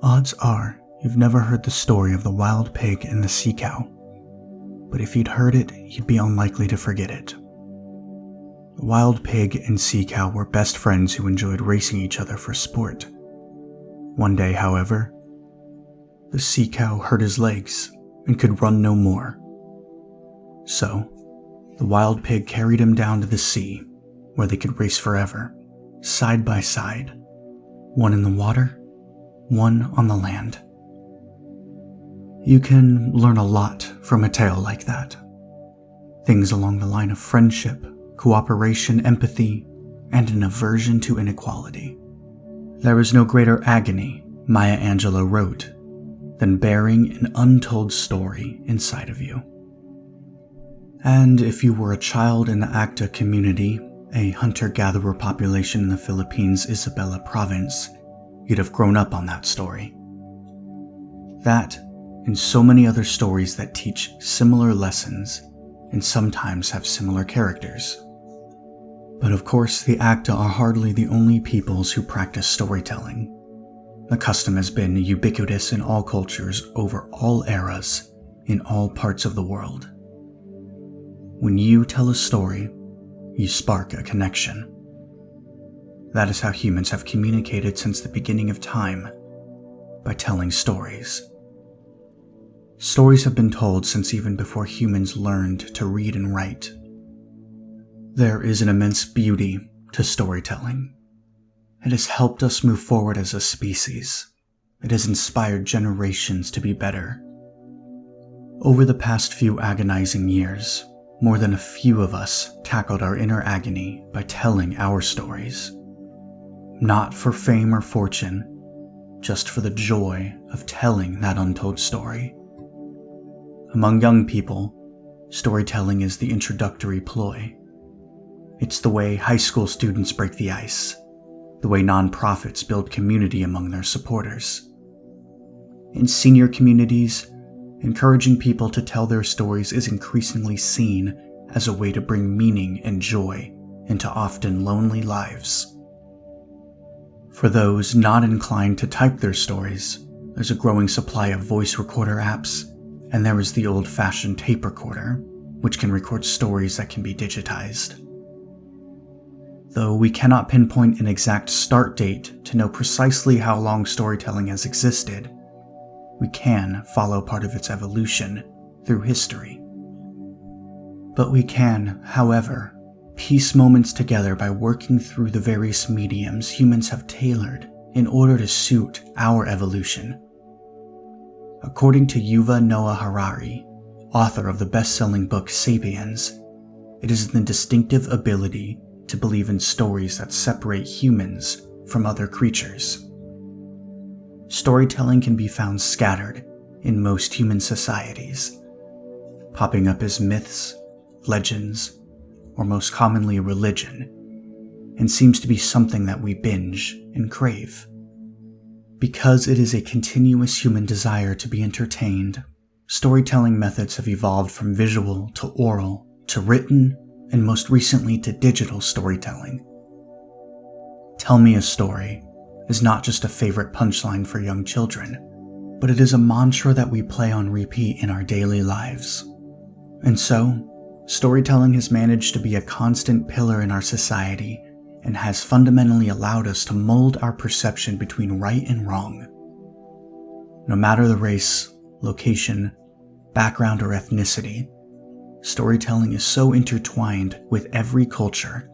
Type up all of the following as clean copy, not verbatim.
Odds are you've never heard the story of the wild pig and the sea cow, but if you'd heard it, you'd be unlikely to forget it. The wild pig and sea cow were best friends who enjoyed racing each other for sport. One day, however, the sea cow hurt his legs and could run no more. So, the wild pig carried him down to the sea, where they could race forever, side by side, one in the water, one on the land. You can learn a lot from a tale like that. Things along the line of friendship, cooperation, empathy, and an aversion to inequality. There is no greater agony, Maya Angelou wrote, than bearing an untold story inside of you. And if you were a child in the Acta community, a hunter-gatherer population in the Philippines' Isabela province, you'd have grown up on that story. That, and so many other stories that teach similar lessons and sometimes have similar characters. But of course, the Acta are hardly the only peoples who practice storytelling. The custom has been ubiquitous in all cultures over all eras, in all parts of the world. When you tell a story, you spark a connection. That is how humans have communicated since the beginning of time, by telling stories. Stories have been told since even before humans learned to read and write. There is an immense beauty to storytelling. It has helped us move forward as a species. It has inspired generations to be better. Over the past few agonizing years, more than a few of us tackled our inner agony by telling our stories. Not for fame or fortune, just for the joy of telling that untold story. Among young people, storytelling is the introductory ploy. It's the way high school students break the ice, the way nonprofits build community among their supporters. In senior communities, encouraging people to tell their stories is increasingly seen as a way to bring meaning and joy into often lonely lives. For those not inclined to type their stories, there's a growing supply of voice recorder apps, and there is the old-fashioned tape recorder, which can record stories that can be digitized. Though we cannot pinpoint an exact start date to know precisely how long storytelling has existed, we can follow part of its evolution through history. But we can, however, piece moments together by working through the various mediums humans have tailored in order to suit our evolution. According to Yuval Noah Harari, author of the best-selling book Sapiens, it is the distinctive ability to believe in stories that separate humans from other creatures. Storytelling can be found scattered in most human societies, popping up as myths, legends, or most commonly religion, and seems to be something that we binge and crave. Because it is a continuous human desire to be entertained, storytelling methods have evolved from visual to oral to written, and most recently to digital storytelling. Tell me a story is not just a favorite punchline for young children, but it is a mantra that we play on repeat in our daily lives. And so, storytelling has managed to be a constant pillar in our society and has fundamentally allowed us to mold our perception between right and wrong. No matter the race, location, background, or ethnicity, storytelling is so intertwined with every culture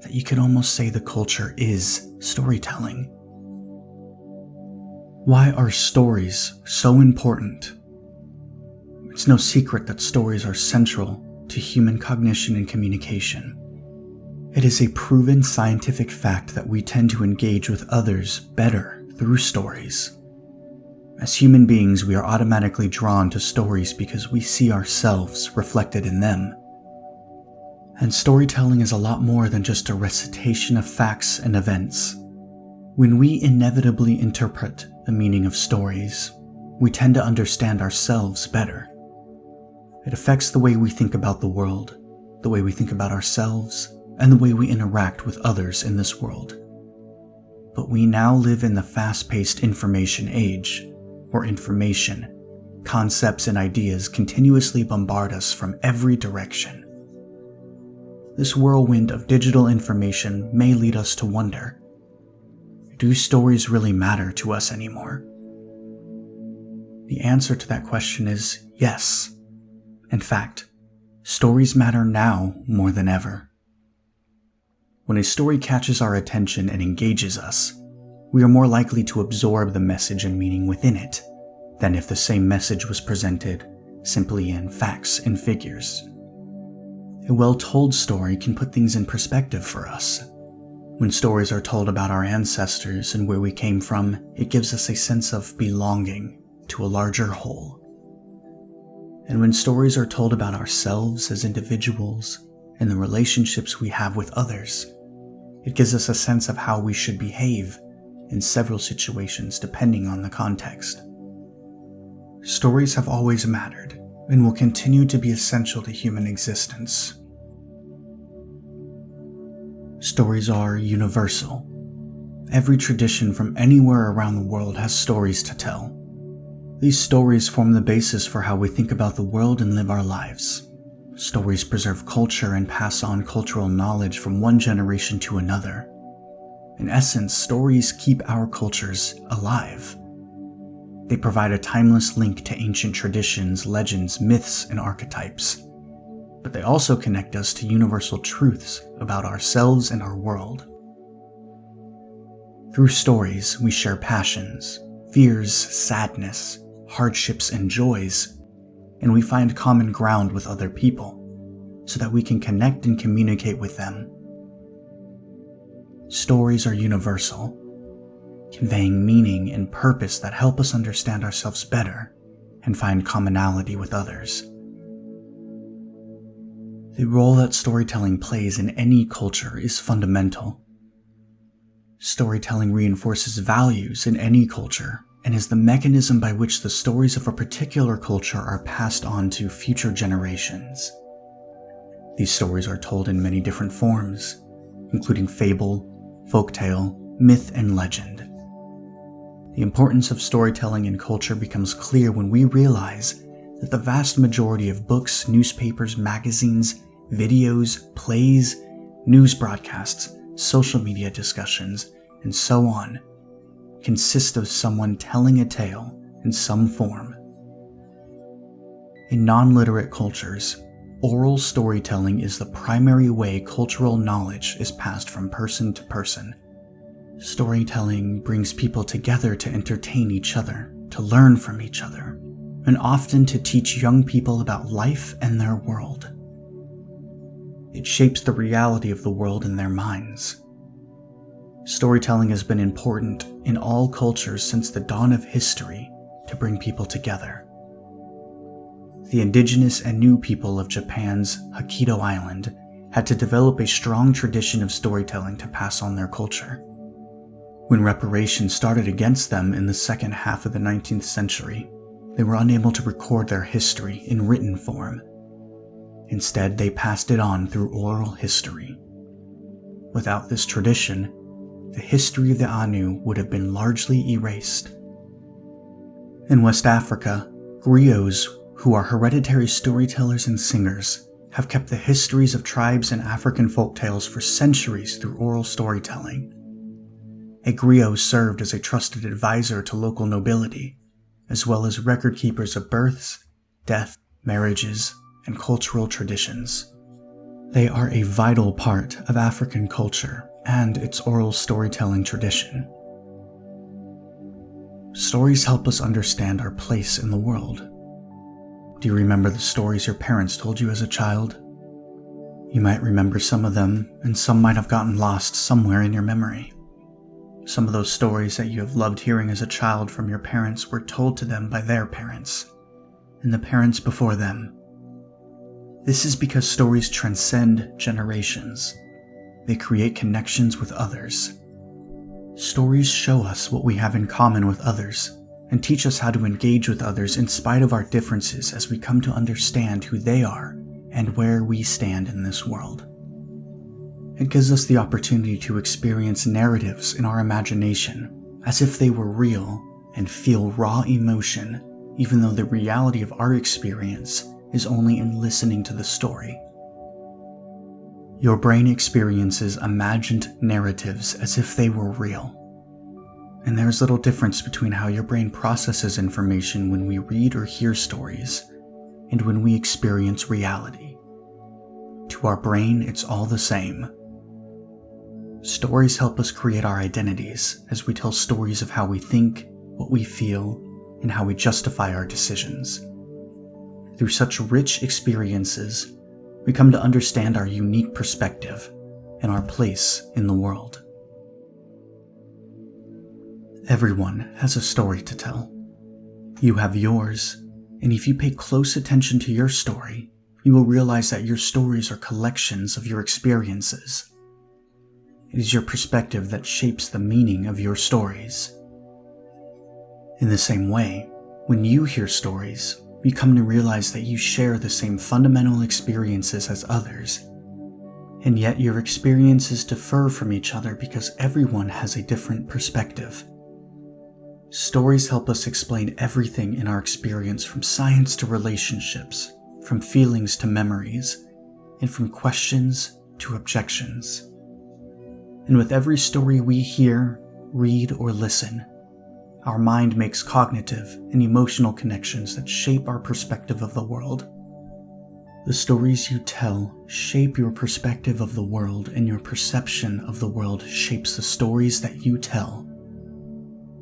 that you could almost say the culture is storytelling. Why are stories so important? It's no secret that stories are central to human cognition and communication. It is a proven scientific fact that we tend to engage with others better through stories. As human beings, we are automatically drawn to stories because we see ourselves reflected in them. And storytelling is a lot more than just a recitation of facts and events. When we inevitably interpret the meaning of stories, we tend to understand ourselves better. It affects the way we think about the world, the way we think about ourselves, and the way we interact with others in this world. But we now live in the fast-paced information age, where information, concepts, and ideas continuously bombard us from every direction. This whirlwind of digital information may lead us to wonder, do stories really matter to us anymore? The answer to that question is yes. In fact, stories matter now more than ever. When a story catches our attention and engages us, we are more likely to absorb the message and meaning within it than if the same message was presented simply in facts and figures. A well-told story can put things in perspective for us. When stories are told about our ancestors and where we came from, it gives us a sense of belonging to a larger whole. And when stories are told about ourselves as individuals and the relationships we have with others, it gives us a sense of how we should behave in several situations depending on the context. Stories have always mattered and will continue to be essential to human existence. Stories are universal. Every tradition from anywhere around the world has stories to tell. These stories form the basis for how we think about the world and live our lives. Stories preserve culture and pass on cultural knowledge from one generation to another. In essence, stories keep our cultures alive. They provide a timeless link to ancient traditions, legends, myths, and archetypes. But they also connect us to universal truths about ourselves and our world. Through stories, we share passions, fears, sadness, hardships, and joys, and we find common ground with other people so that we can connect and communicate with them. Stories are universal, conveying meaning and purpose that help us understand ourselves better and find commonality with others. The role that storytelling plays in any culture is fundamental. Storytelling reinforces values in any culture and is the mechanism by which the stories of a particular culture are passed on to future generations. These stories are told in many different forms, including fable, folktale, myth, and legend. The importance of storytelling in culture becomes clear when we realize that the vast majority of books, newspapers, magazines, videos, plays, news broadcasts, social media discussions, and so on consist of someone telling a tale in some form. In non-literate cultures, oral storytelling is the primary way cultural knowledge is passed from person to person. Storytelling brings people together to entertain each other, to learn from each other, and often to teach young people about life and their world. It shapes the reality of the world in their minds. Storytelling has been important in all cultures since the dawn of history to bring people together. The indigenous and new people of Japan's Hokkaido Island had to develop a strong tradition of storytelling to pass on their culture. When reparations started against them in the second half of the 19th century, they were unable to record their history in written form. Instead, they passed it on through oral history. Without this tradition, the history of the Ainu would have been largely erased. In West Africa, griots, who are hereditary storytellers and singers, have kept the histories of tribes and African folktales for centuries through oral storytelling. A griot served as a trusted advisor to local nobility, as well as record keepers of births, death, marriages, and cultural traditions. They are a vital part of African culture and its oral storytelling tradition. Stories help us understand our place in the world. Do you remember the stories your parents told you as a child? You might remember some of them, and some might have gotten lost somewhere in your memory. Some of those stories that you have loved hearing as a child from your parents were told to them by their parents, and the parents before them. This is because stories transcend generations. They create connections with others. Stories show us what we have in common with others, and teach us how to engage with others in spite of our differences as we come to understand who they are and where we stand in this world. It gives us the opportunity to experience narratives in our imagination as if they were real and feel raw emotion, even though the reality of our experience is only in listening to the story. Your brain experiences imagined narratives as if they were real. And there's little difference between how your brain processes information when we read or hear stories and when we experience reality. To our brain, it's all the same. Stories help us create our identities as we tell stories of how we think, what we feel, and how we justify our decisions. Through such rich experiences, we come to understand our unique perspective and our place in the world. Everyone has a story to tell. You have yours, and if you pay close attention to your story, you will realize that your stories are collections of your experiences. It is your perspective that shapes the meaning of your stories. In the same way, when you hear stories, you come to realize that you share the same fundamental experiences as others, and yet your experiences differ from each other because everyone has a different perspective. Stories help us explain everything in our experience, from science to relationships, from feelings to memories, and from questions to objections. And with every story we hear, read, or listen, our mind makes cognitive and emotional connections that shape our perspective of the world. The stories you tell shape your perspective of the world, and your perception of the world shapes the stories that you tell.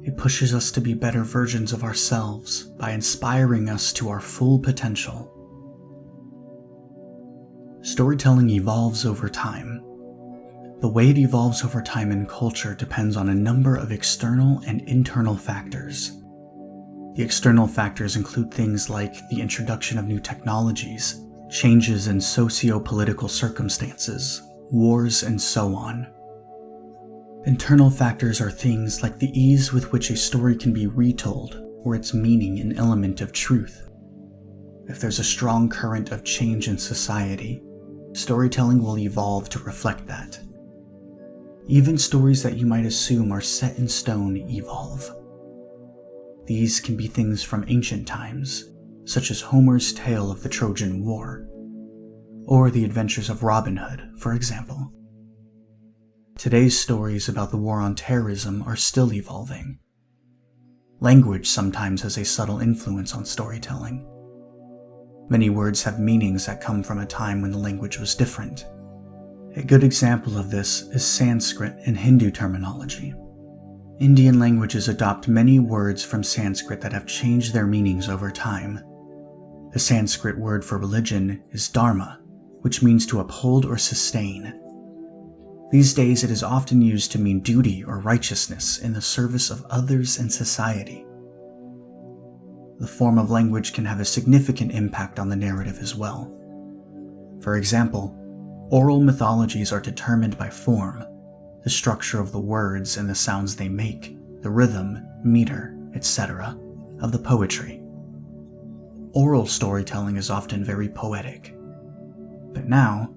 It pushes us to be better versions of ourselves by inspiring us to our full potential. Storytelling evolves over time. The way it evolves over time in culture depends on a number of external and internal factors. The external factors include things like the introduction of new technologies, changes in socio-political circumstances, wars, and so on. Internal factors are things like the ease with which a story can be retold, or its meaning and element of truth. If there's a strong current of change in society, storytelling will evolve to reflect that. Even stories that you might assume are set in stone evolve. These can be things from ancient times, such as Homer's tale of the Trojan War, or the adventures of Robin Hood, for example. Today's stories about the war on terrorism are still evolving. Language sometimes has a subtle influence on storytelling. Many words have meanings that come from a time when the language was different. A good example of this is Sanskrit and Hindu terminology. Indian languages adopt many words from Sanskrit that have changed their meanings over time. The Sanskrit word for religion is dharma, which means to uphold or sustain. These days it is often used to mean duty or righteousness in the service of others and society. The form of language can have a significant impact on the narrative as well. For example, oral mythologies are determined by form, the structure of the words and the sounds they make, the rhythm, meter, etc., of the poetry. Oral storytelling is often very poetic. But now,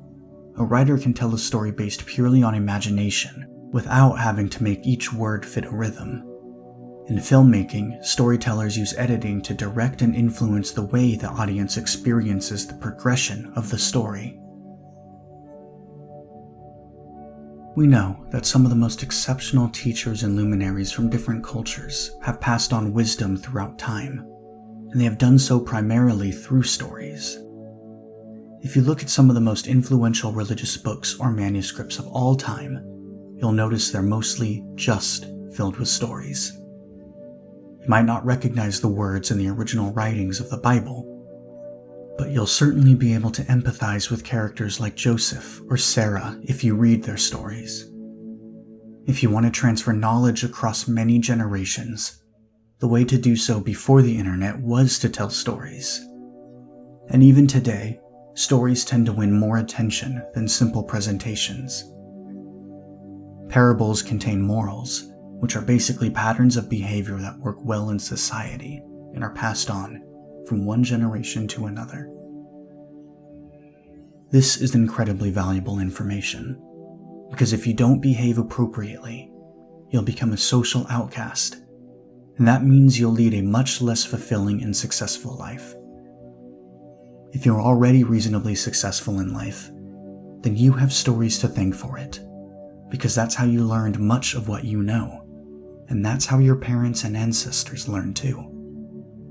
a writer can tell a story based purely on imagination, without having to make each word fit a rhythm. In filmmaking, storytellers use editing to direct and influence the way the audience experiences the progression of the story. We know that some of the most exceptional teachers and luminaries from different cultures have passed on wisdom throughout time, and they have done so primarily through stories. If you look at some of the most influential religious books or manuscripts of all time, you'll notice they're mostly just filled with stories. You might not recognize the words in the original writings of the Bible, but you'll certainly be able to empathize with characters like Joseph or Sarah if you read their stories. If you want to transfer knowledge across many generations, the way to do so before the internet was to tell stories. And even today, stories tend to win more attention than simple presentations. Parables contain morals, which are basically patterns of behavior that work well in society and are passed on from one generation to another. This is incredibly valuable information. Because if you don't behave appropriately, you'll become a social outcast, and that means you'll lead a much less fulfilling and successful life. If you're already reasonably successful in life, then you have stories to thank for it, because that's how you learned much of what you know, and that's how your parents and ancestors learned too.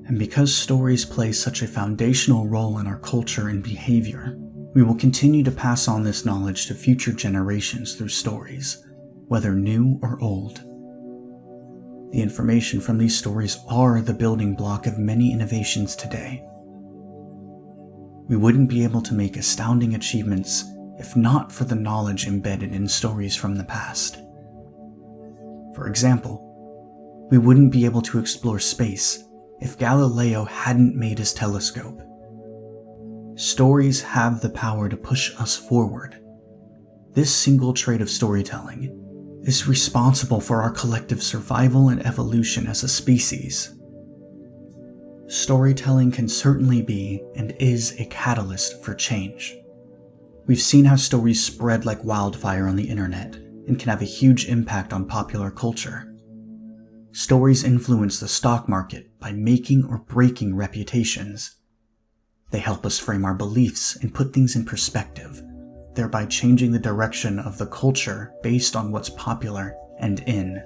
And because stories play such a foundational role in our culture and behavior, we will continue to pass on this knowledge to future generations through stories, whether new or old. The information from these stories are the building block of many innovations today. We wouldn't be able to make astounding achievements if not for the knowledge embedded in stories from the past. For example, we wouldn't be able to explore space if Galileo hadn't made his telescope. Stories have the power to push us forward. This single trait of storytelling is responsible for our collective survival and evolution as a species. Storytelling can certainly be and is a catalyst for change. We've seen how stories spread like wildfire on the internet and can have a huge impact on popular culture. Stories influence the stock market by making or breaking reputations. They help us frame our beliefs and put things in perspective, thereby changing the direction of the culture based on what's popular and in.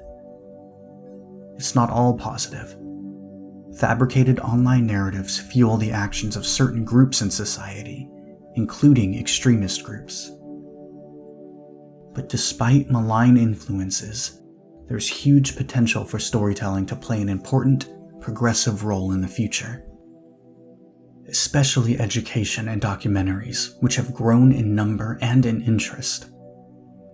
It's not all positive. Fabricated online narratives fuel the actions of certain groups in society, including extremist groups. But despite malign influences, there's huge potential for storytelling to play an important, progressive role in the future. Especially education and documentaries, which have grown in number and in interest.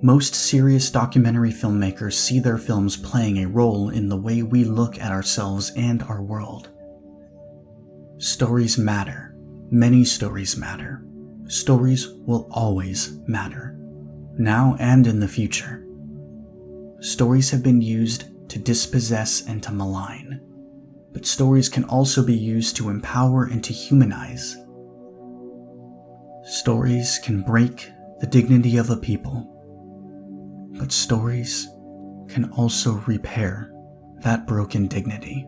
Most serious documentary filmmakers see their films playing a role in the way we look at ourselves and our world. Stories matter. Many stories matter. Stories will always matter, now and in the future. Stories have been used to dispossess and to malign, but stories can also be used to empower and to humanize. Stories can break the dignity of a people, but stories can also repair that broken dignity.